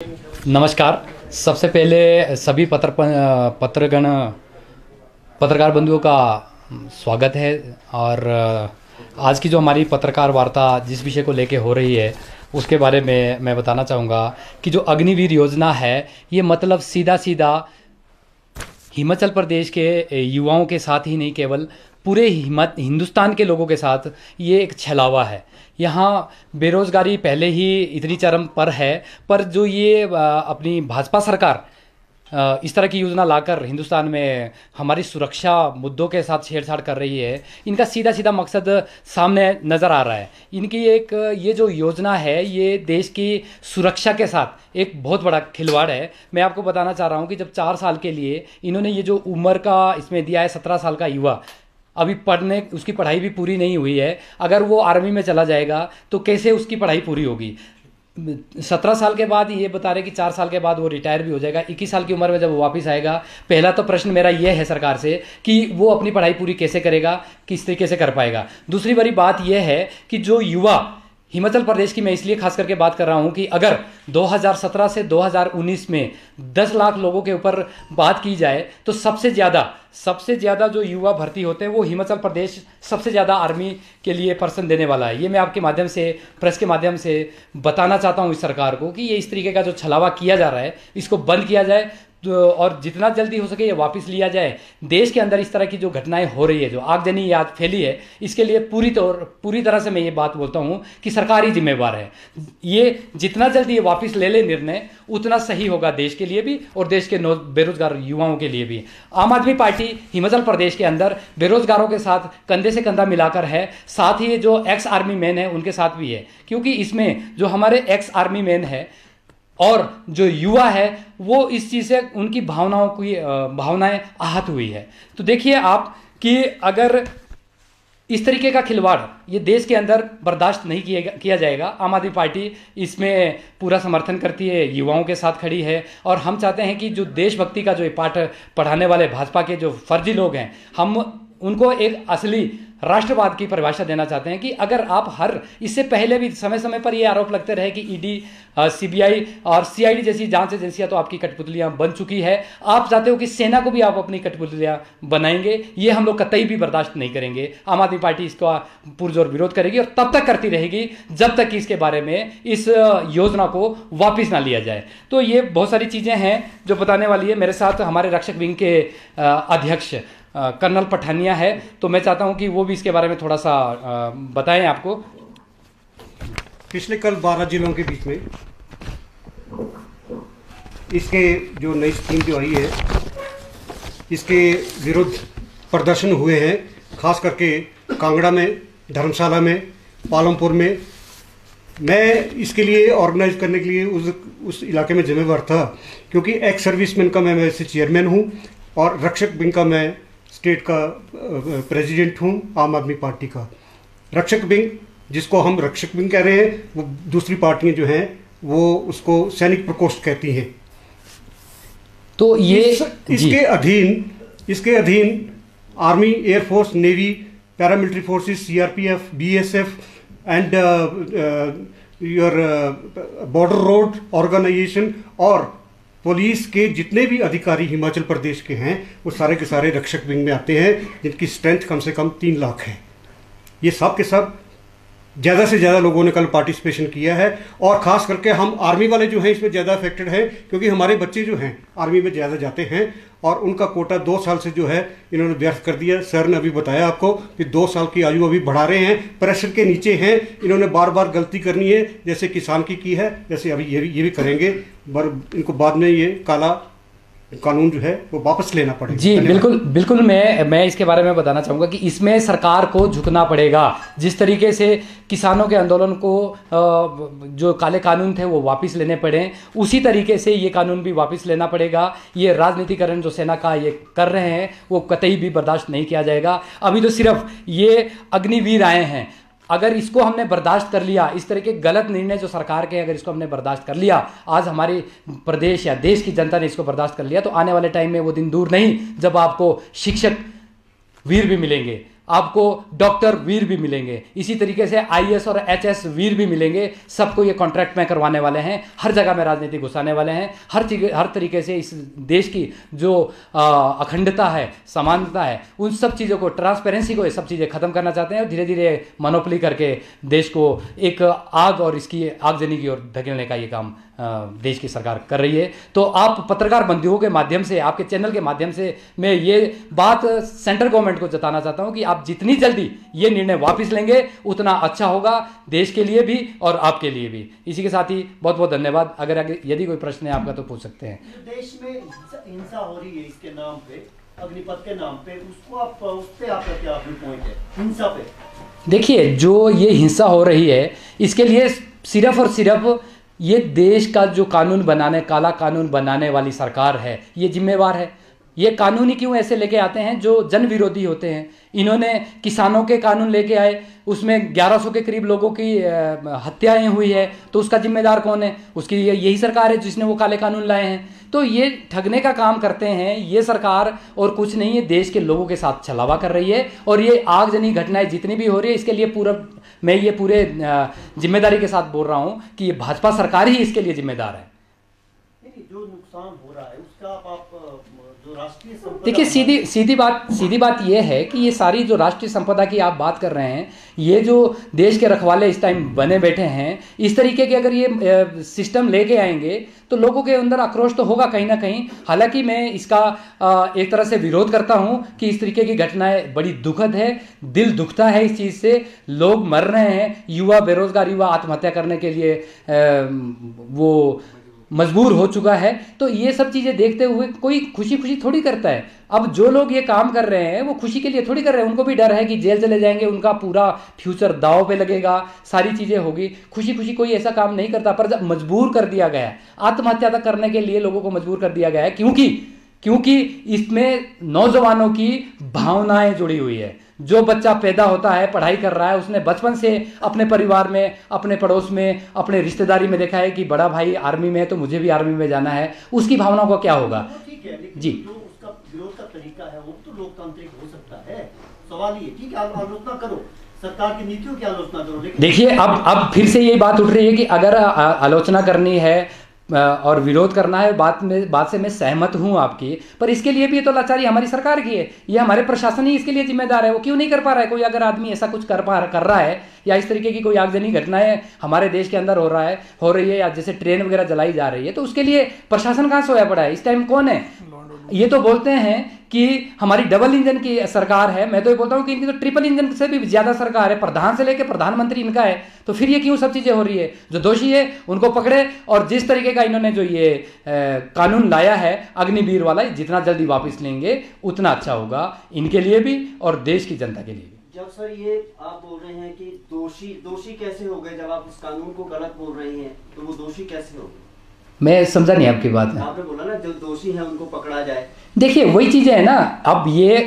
नमस्कार। सबसे पहले सभी पत्रकार बंधुओं का स्वागत है। और आज की जो हमारी पत्रकार वार्ता जिस विषय को लेके हो रही है उसके बारे में मैं बताना चाहूँगा कि जो अग्निवीर योजना है ये मतलब सीधा सीधा हिमाचल प्रदेश के युवाओं के साथ ही नहीं, केवल पूरे हिंदुस्तान के लोगों के साथ ये एक छलावा है। यहाँ बेरोज़गारी पहले ही इतनी चरम पर है, पर जो ये अपनी भाजपा सरकार इस तरह की योजना लाकर हिंदुस्तान में हमारी सुरक्षा मुद्दों के साथ छेड़छाड़ कर रही है, इनका सीधा सीधा मकसद सामने नज़र आ रहा है। इनकी ये जो योजना है ये देश की सुरक्षा के साथ एक बहुत बड़ा खिलवाड़ है। मैं आपको बताना चाह रहा हूँ कि जब 4 साल के लिए इन्होंने ये जो उम्र का इसमें दिया है, 17 साल का युवा अभी उसकी पढ़ाई भी पूरी नहीं हुई है, अगर वो आर्मी में चला जाएगा तो कैसे उसकी पढ़ाई पूरी होगी। 17 साल के बाद ये बता रहे कि 4 साल के बाद वो रिटायर भी हो जाएगा। 21 साल की उम्र में जब वो वापस आएगा, पहला तो प्रश्न मेरा ये है सरकार से कि वो अपनी पढ़ाई पूरी कैसे करेगा, किस तरीके से कर पाएगा। दूसरी बड़ी बात यह है कि जो युवा हिमाचल प्रदेश की मैं इसलिए खास करके बात कर रहा हूं कि अगर 2017 से 2019 में 10 लाख लोगों के ऊपर बात की जाए तो सबसे ज़्यादा जो युवा भर्ती होते हैं वो हिमाचल प्रदेश सबसे ज़्यादा आर्मी के लिए पर्सन देने वाला है। ये मैं आपके माध्यम से, प्रेस के माध्यम से बताना चाहता हूँ इस सरकार को कि ये इस तरीके का जो छलावा किया जा रहा है इसको बंद किया जाए और जितना जल्दी हो सके ये वापस लिया जाए। देश के अंदर इस तरह की जो घटनाएं हो रही है, जो आगजनी याद फैली है, इसके लिए पूरी तरह से मैं ये बात बोलता हूँ कि सरकार ही जिम्मेवार है। ये जितना जल्दी ये वापस ले ले निर्णय उतना सही होगा देश के लिए भी और देश के बेरोजगार युवाओं के लिए भी। आम आदमी पार्टी हिमाचल प्रदेश के अंदर बेरोजगारों के साथ कंधे से कंधा मिलाकर है, साथ ही जो एक्स आर्मी मैन है उनके साथ भी है, क्योंकि इसमें जो हमारे एक्स आर्मी मैन है और जो युवा है वो इस चीज़ से उनकी भावनाएं आहत हुई है। तो देखिए आप कि अगर इस तरीके का खिलवाड़ ये देश के अंदर बर्दाश्त नहीं किया जाएगा। आम आदमी पार्टी इसमें पूरा समर्थन करती है, युवाओं के साथ खड़ी है और हम चाहते हैं कि जो देशभक्ति का जो ये पाठ पढ़ाने वाले भाजपा के जो फर्जी लोग हैं, हम उनको एक असली राष्ट्रवाद की परिभाषा देना चाहते हैं कि अगर आप इससे पहले भी समय समय पर ये आरोप लगते रहे कि ईडी, सीबीआई और सीआईडी जैसी जांच एजेंसियां तो आपकी कठपुतलियां बन चुकी है, आप चाहते हो कि सेना को भी आप अपनी कठपुतलियां बनाएंगे, ये हम लोग कतई भी बर्दाश्त नहीं करेंगे। आम आदमी पार्टी इसका पुरजोर विरोध करेगी और तब तक करती रहेगी जब तक कि इसके बारे में इस योजना को वापस ना लिया जाए। तो ये बहुत सारी चीज़ें हैं जो बताने वाली है। मेरे साथ हमारे रक्षक विंग के अध्यक्ष कर्नल पठानिया है, तो मैं चाहता हूं कि वो भी इसके बारे में थोड़ा सा बताएं आपको। पिछले कल 12 जिलों के बीच में इसके जो नई स्कीम जो आई है इसके विरुद्ध प्रदर्शन हुए हैं, खास करके कांगड़ा में, धर्मशाला में, पालमपुर में। मैं इसके लिए ऑर्गेनाइज करने के लिए उस इलाके में जिम्मेवार था, क्योंकि एक्स सर्विसमैन का मैं वैसे चेयरमैन हूं और रक्षक विंग का मैं स्टेट का प्रेसिडेंट हूं आम आदमी पार्टी का। रक्षक विंग, जिसको हम रक्षक विंग कह रहे हैं, वो दूसरी पार्टियां जो हैं वो उसको सैनिक प्रकोष्ठ कहती हैं। तो ये इसके अधीन army, air force, navy, paramilitary forces, CRPF, BSF and your border road organisation और पुलिस के जितने भी अधिकारी हिमाचल प्रदेश के हैं वो सारे के सारे रक्षक विंग में आते हैं, जिनकी स्ट्रेंथ कम से कम 3 लाख है। ये सब के सब ज़्यादा से ज़्यादा लोगों ने कल पार्टिसिपेशन किया है और ख़ास करके हम आर्मी वाले जो हैं इसमें ज़्यादा अफेक्टेड हैं, क्योंकि हमारे बच्चे जो हैं आर्मी में ज़्यादा जाते हैं और उनका कोटा 2 साल से जो है इन्होंने व्यर्थ कर दिया। सर ने अभी बताया आपको कि 2 साल की आयु अभी बढ़ा रहे हैं, प्रेशर के नीचे हैं, इन्होंने बार बार गलती करनी है, जैसे किसान की है, जैसे अभी ये भी करेंगे, पर इनको बाद में ये काला कानून जो है वो वापस लेना पड़ेगा। जी बिल्कुल मैं इसके बारे में बताना चाहूँगा कि इसमें सरकार को झुकना पड़ेगा। जिस तरीके से किसानों के आंदोलन को जो काले कानून थे वो वापस लेने पड़े, उसी तरीके से ये कानून भी वापस लेना पड़ेगा। ये राजनीतिकरण जो सेना का ये कर रहे हैं वो कतई भी बर्दाश्त नहीं किया जाएगा। अभी तो सिर्फ ये अग्निवीर आए हैं, अगर इसको हमने बर्दाश्त कर लिया, इस तरह के गलत निर्णय जो सरकार के अगर इसको हमने बर्दाश्त कर लिया, आज हमारे प्रदेश या देश की जनता ने इसको बर्दाश्त कर लिया, तो आने वाले टाइम में वो दिन दूर नहीं जब आपको शिक्षक वीर भी मिलेंगे, आपको डॉक्टर वीर भी मिलेंगे, इसी तरीके से आईएएस और एचएस वीर भी मिलेंगे। सबको ये कॉन्ट्रैक्ट में करवाने वाले हैं, हर जगह में राजनीति घुसाने वाले हैं। हर तरीके से इस देश की जो अखंडता है, समानता है, उन सब चीज़ों को, ट्रांसपेरेंसी को, ये सब चीज़ें खत्म करना चाहते हैं और धीरे धीरे मोनोपोली करके देश को एक आग और इसकी आगजनी की ओर धकेलने का ये काम देश की सरकार कर रही है। तो आप पत्रकार बंधुओं के माध्यम से, आपके चैनल के माध्यम से मैं ये बात सेंट्रल गवर्नमेंट को जताना चाहता हूं कि आप जितनी जल्दी ये निर्णय वापस लेंगे उतना अच्छा होगा देश के लिए भी और आपके लिए भी। इसी के साथ ही बहुत बहुत धन्यवाद। अगर यदि कोई प्रश्न है आपका तो पूछ सकते हैं। देश में हिंसा हो रही है इसके नाम पे, अग्निपथ के नाम पे, उसको आप, उस पे आपका क्या व्यू पॉइंट है हिंसा पे? देखिए, जो ये हिंसा हो रही है इसके लिए सिर्फ और सिर्फ ये देश का जो कानून बनाने, काला कानून बनाने वाली सरकार है, ये जिम्मेवार है। ये कानून ही क्यों ऐसे लेके आते हैं जो जन विरोधी होते हैं। इन्होंने किसानों के कानून लेके आए, उसमें 1100 के करीब लोगों की हत्याएं हुई है, तो उसका जिम्मेदार कौन है? उसकी यही सरकार है जिसने वो काले कानून लाए हैं। तो ये ठगने का काम करते हैं ये सरकार, और कुछ नहीं है, देश के लोगों के साथ छलावा कर रही है। और ये आगजनी घटनाएं जितनी भी हो रही है इसके लिए मैं ये पूरे जिम्मेदारी के साथ बोल रहा हूँ कि ये भाजपा सरकार ही इसके लिए जिम्मेदार है। जो नुकसान हो रहा है उसका आप जो राष्ट्रीय संपदा, देखिए, सीधी बात यह है कि ये सारी जो राष्ट्रीय संपदा की आप बात कर रहे हैं, ये जो देश के रखवाले इस टाइम बने बैठे हैं, इस तरीके के अगर ये सिस्टम लेके आएंगे तो लोगों के अंदर आक्रोश तो होगा कहीं ना कहीं। हालांकि मैं इसका एक तरह से विरोध करता हूं कि इस तरीके की घटनाएं बड़ी दुखद है, दिल दुखता है इस चीज़ से। लोग मर रहे हैं, युवा, बेरोजगार युवा आत्महत्या करने के लिए वो मजबूर हो चुका है। तो ये सब चीज़ें देखते हुए कोई खुशी खुशी थोड़ी करता है। अब जो लोग ये काम कर रहे हैं वो खुशी के लिए थोड़ी कर रहे हैं, उनको भी डर है कि जेल चले जाएंगे, उनका पूरा फ्यूचर दांव पे लगेगा, सारी चीज़ें होगी। खुशी खुशी कोई ऐसा काम नहीं करता, पर जब मजबूर कर दिया गया है, आत्महत्या तक करने के लिए लोगों को मजबूर कर दिया गया है, क्योंकि इसमें नौजवानों की भावनाएं जुड़ी हुई है। जो बच्चा पैदा होता है, पढ़ाई कर रहा है, उसने बचपन से अपने परिवार में, अपने पड़ोस में, अपने रिश्तेदारी में देखा है कि बड़ा भाई आर्मी में है तो मुझे भी आर्मी में जाना है। उसकी भावनाओं का क्या होगा? ठीक है, लेकिन जी, जो उसका विरोध का तरीका है वो तो लोकतांत्रिक हो सकता है। सवाल ये, ठीक है, आलोचना करो, सरकार की नीतियों की आलोचना करो, लेकिन देखिए, अब फिर से यही बात उठ रही है कि अगर आलोचना करनी है और विरोध करना है, बात से मैं सहमत हूं आपकी, पर इसके लिए भी तो लाचारी हमारी सरकार की है, ये हमारे प्रशासन ही इसके लिए जिम्मेदार है। वो क्यों नहीं कर पा रहा है? कोई अगर आदमी ऐसा कुछ कर रहा है या इस तरीके की कोई आगजनी घटनाएं हमारे देश के अंदर हो रही है या जैसे ट्रेन वगैरह जलाई जा रही है, तो उसके लिए प्रशासन कहाँ सोया पड़ा है? इस टाइम कौन है? ये तो बोलते हैं कि हमारी डबल इंजन की सरकार है, मैं तो ये बोलता हूं कि इनकी तो ट्रिपल इंजन से भी ज्यादा सरकार है। प्रधान से लेकर प्रधानमंत्री इनका है, तो फिर ये क्यों सब चीजें हो रही है? जो दोषी है उनको पकड़े, और जिस तरीके का इन्होंने जो ये कानून लाया है अग्निवीर वाला, जितना जल्दी वापस लेंगे उतना अच्छा होगा इनके लिए भी और देश की जनता के लिए भी। जब सर ये आप बोल रहे हैं कि दोषी कैसे हो गए, जब आप उस कानून को गलत बोल रहे हैं तो वो दोषी कैसे हो गए? मैं समझा नहीं आपकी बात है। आपने बोला ना जो दोषी है उनको पकड़ा जाए। देखिए, वही चीजें है ना। अब ये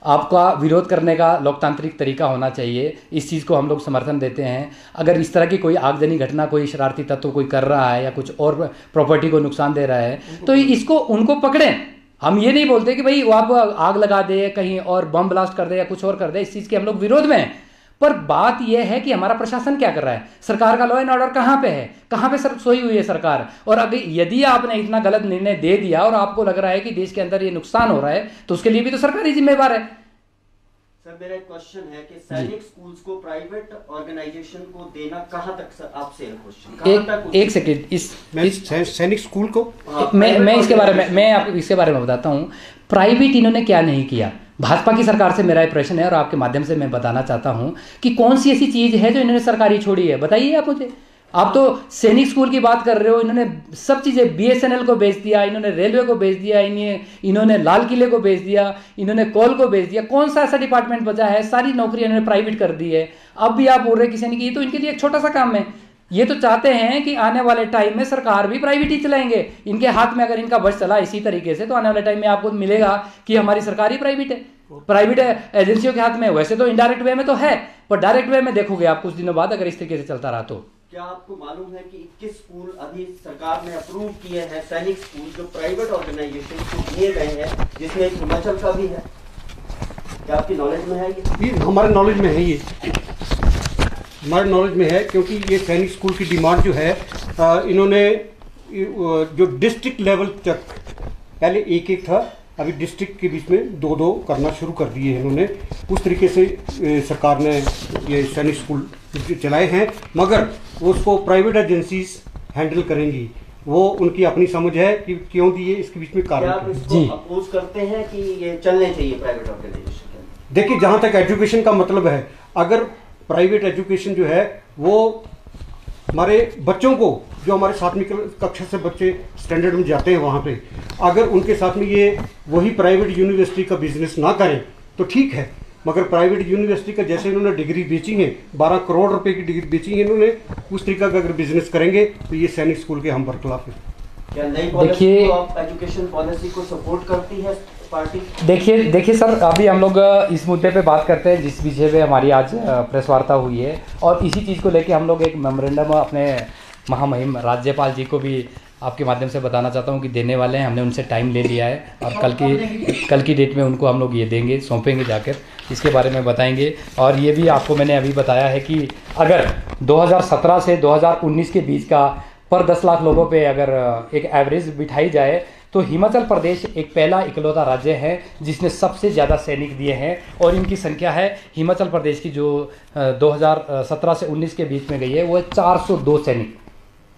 आपका विरोध करने का लोकतांत्रिक तरीका होना चाहिए, इस चीज़ को हम लोग समर्थन देते हैं। अगर इस तरह की कोई आगजनी घटना कोई शरारती तत्व कोई कर रहा है या कुछ और प्रॉपर्टी को नुकसान दे रहा है तो इसको उनको पकड़ें। हम ये नहीं बोलते कि भाई वो आप आग लगा दे, कहीं और बम ब्लास्ट कर दे या कुछ और कर दे, इस चीज़ के हम लोग विरोध में हैं। पर बात यह है कि हमारा प्रशासन क्या कर रहा है, सरकार का लॉ एंड ऑर्डर कहाँ पे है, कहाँ पे सोई हुई है सरकार। और अगर यदि आपने इतना गलत निर्णय दे दिया और आपको लग रहा है कि देश के अंदर ये नुकसान हो रहा है तो उसके लिए भी तो सरकार ही जिम्मेवार है। सर, मेरा एक क्वेश्चन है कि सैनिक स्कूल्स को प्राइवेट ऑर्गेनाइजेशन को देना कहाँ तक, सर आपसे क्वेश्चन। एक सेकंड, सैनिक स्कूल को मैं इसके बारे में मैं आपको इसके बारे में बताता हूँ। प्राइवेट इन्होंने क्या नहीं किया। भाजपा की सरकार से मेरा प्रश्न है और आपके माध्यम से मैं बताना चाहता हूं कि कौन सी ऐसी चीज है जो इन्होंने सरकारी छोड़ी है, बताइए आप मुझे। आप तो सैनिक स्कूल की बात कर रहे हो, इन्होंने सब चीजें BSNL को बेच दिया, इन्होंने रेलवे को बेच दिया, इन्होंने लाल किले को बेच दिया, इन्होंने कोल को बेच दिया। कौन सा ऐसा डिपार्टमेंट बचा है? सारी नौकरियां इन्होंने प्राइवेट कर दी है। अब भी आप बोल रहे किसी ने की, तो इनके लिए एक छोटा सा काम है। ये तो चाहते हैं कि आने वाले टाइम में सरकार भी प्राइवेट ही चलाएंगे। इनके हाथ में अगर इनका बस चला इसी तरीके से तो आने वाले टाइम में आपको मिलेगा कि हमारी सरकार ही प्राइवेट है, प्राइवेट एजेंसियों के हाथ में। वैसे तो इनडायरेक्ट वे में तो है, पर डायरेक्ट वे में देखोगे आप कुछ दिनों बाद अगर इस तरीके से चलता रहा तो। क्या आपको मालूम है कि 21 स्कूल अभी सरकार ने अप्रूव किए हैं, सैनिक स्कूल जो प्राइवेट ऑर्गेनाइजेशन को दिए गए हैं, जिसमें हिमाचल का भी है? क्या आपकी नॉलेज में है ये हमारे नॉलेज में है, ये हमारे नॉलेज में है, क्योंकि ये सैनिक स्कूल की डिमांड जो है इन्होंने जो डिस्ट्रिक्ट लेवल तक, पहले एक एक था, अभी डिस्ट्रिक्ट के बीच में दो दो करना शुरू कर दिए हैं इन्होंने। उस तरीके से सरकार ने ये सैनिक स्कूल चलाए हैं, मगर उसको प्राइवेट एजेंसीज हैंडल करेंगी। वो उनकी अपनी समझ है कि क्यों दिए, इसके बीच में कारण आप इसको अपोज करते हैं कि ये चलने चाहिए प्राइवेट ऑर्गेनाइजेशन? देखिए, जहाँ तक एजुकेशन का मतलब है, अगर प्राइवेट एजुकेशन जो है वो हमारे बच्चों को, जो हमारे 7वीं कक्षा से बच्चे स्टैंडर्ड में जाते हैं वहाँ पे, अगर उनके साथ में ये वही प्राइवेट यूनिवर्सिटी का बिजनेस ना करें तो ठीक है, मगर प्राइवेट यूनिवर्सिटी का जैसे इन्होंने डिग्री बेची है, 12 करोड़ रुपए की डिग्री बेची है इन्होंने, उस तरीका का अगर बिजनेस करेंगे तो ये सैनिक स्कूल के हम बरखिलाफ हैं। क्या नई पॉलिसी को, आप एजुकेशन पॉलिसी को सपोर्ट करती है पार्टी? देखिए सर, अभी हम लोग इस मुद्दे पे बात करते हैं जिस विषय पे हमारी आज प्रेस वार्ता हुई है, और इसी चीज़ को लेके हम लोग एक मेमोरेंडम अपने महामहिम राज्यपाल जी को भी आपके माध्यम से बताना चाहता हूँ कि देने वाले हैं। हमने उनसे टाइम ले लिया है और कल की डेट में उनको हम लोग ये देंगे, सौंपेंगे, जाकर इसके बारे में बताएंगे। और ये भी आपको मैंने अभी बताया है कि अगर 2017 से 2019 के बीच का पर 10 लाख लोगों पे अगर एक एवरेज बिठाई जाए तो हिमाचल प्रदेश एक पहला इकलौता राज्य है जिसने सबसे ज़्यादा सैनिक दिए हैं, और इनकी संख्या है हिमाचल प्रदेश की जो 2017 से 19 के बीच में गई है, वो है 402 सैनिक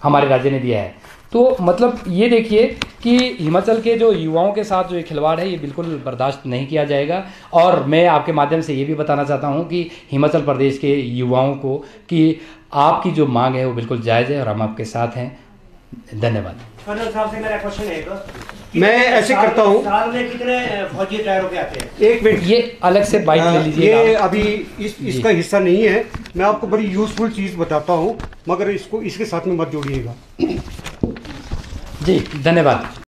हमारे राज्य ने दिया है। तो मतलब ये देखिए कि हिमाचल के जो युवाओं के साथ जो ये खिलवाड़ है, ये बिल्कुल बर्दाश्त नहीं किया जाएगा। और मैं आपके माध्यम से ये भी बताना चाहता हूँ कि हिमाचल प्रदेश के युवाओं को कि आपकी जो मांग है वो बिल्कुल जायज़ है और हम आपके साथ हैं। धन्यवाद। कर्नल साहब से मेरा क्वेश्चन है, मैं ऐसे करता हूँ, साल में कितने फौजी रिटायर होके आते हैं? एक मिनट, ये अलग से बाइट ले लीजिए। ये अभी इसका हिस्सा नहीं है, मैं आपको बड़ी यूजफुल चीज़ बताता हूँ, मगर इसको इसके साथ में मत जोड़िएगा। जी धन्यवाद।